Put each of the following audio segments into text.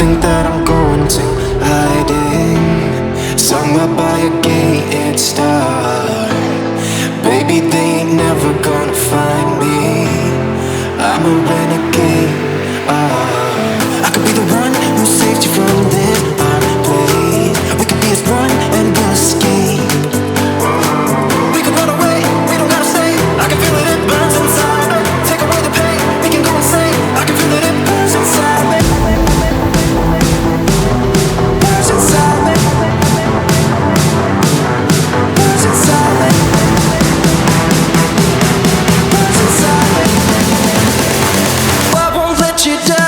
think that I'm going to hiding, somewhere by a gated star. Baby, they ain't never gonna find me. I'm a renegade. I could be the one who saved you from this place. We could be as one and we'll escape. We could run away, we don't gotta stay. I can feel it, it burns inside me. Take away the pain, we can go insane. I can feel it, it burns inside me. Burns inside me. Burns inside me. Burns inside me. I won't let you down.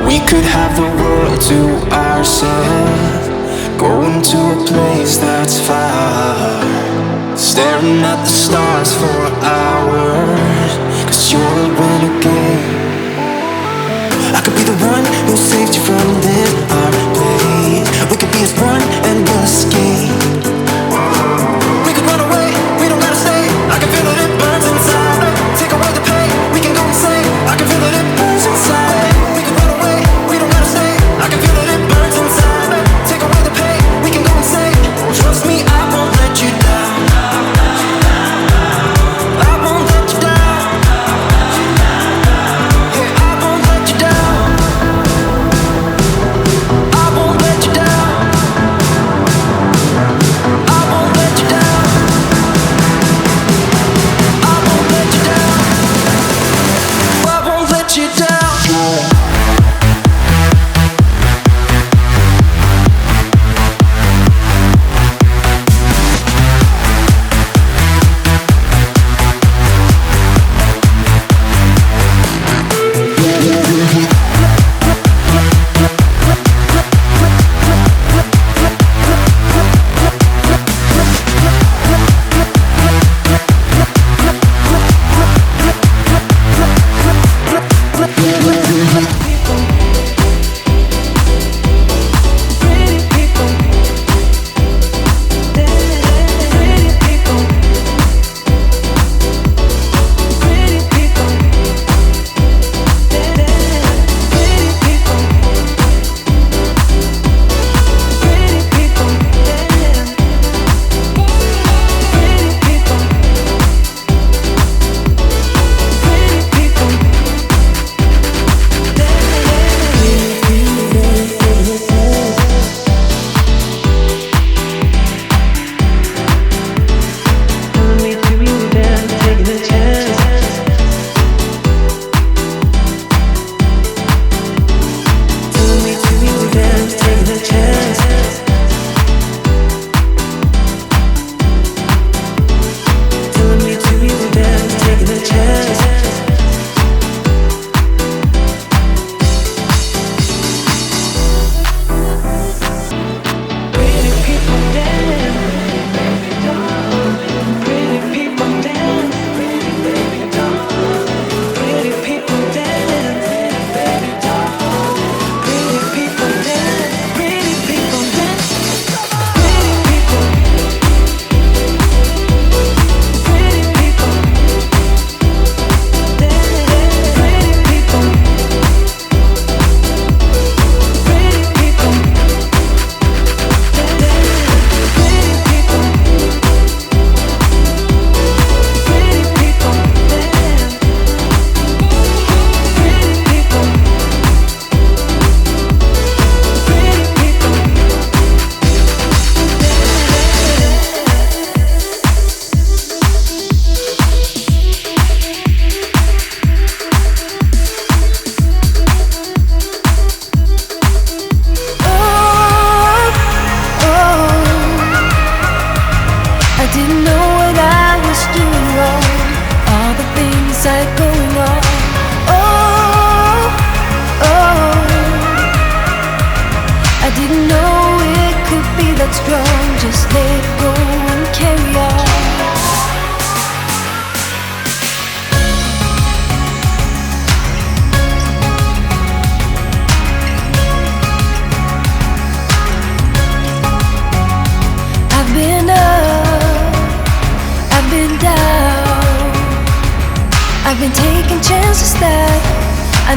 We could have the world to ourselves, going to a place that's far, staring at the stars for hours, 'cause you're a renegade. I could be the one who saved you from this hard place. We could be as one and we'll escape. We could run away, we don't gotta stay. I can feel it, it burns inside me. Take away the pain, we can go insane. I can feel it, it burns inside me. We could run away, we don't gotta stay. I can feel it, it burns inside me. Take away the pain, we can go insane. Trust me, I won't let you down. I won't let you down.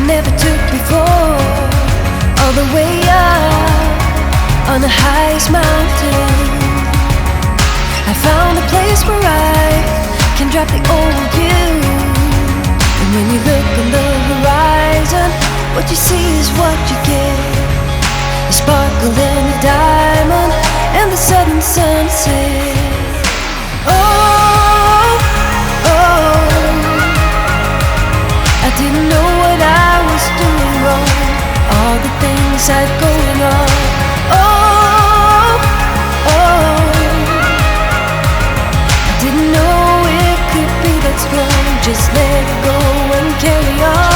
never took before. All the way up on the highest mountain, I found a place where I can drop the old you. And when you look on the horizon, what you see is what you get. A sparkle and a diamond and the sudden sunset. Oh, oh, I didn't know what I was doing wrong. All the things I'd going on. Oh, oh, I didn't know it could be that strong. Just let it go and carry on.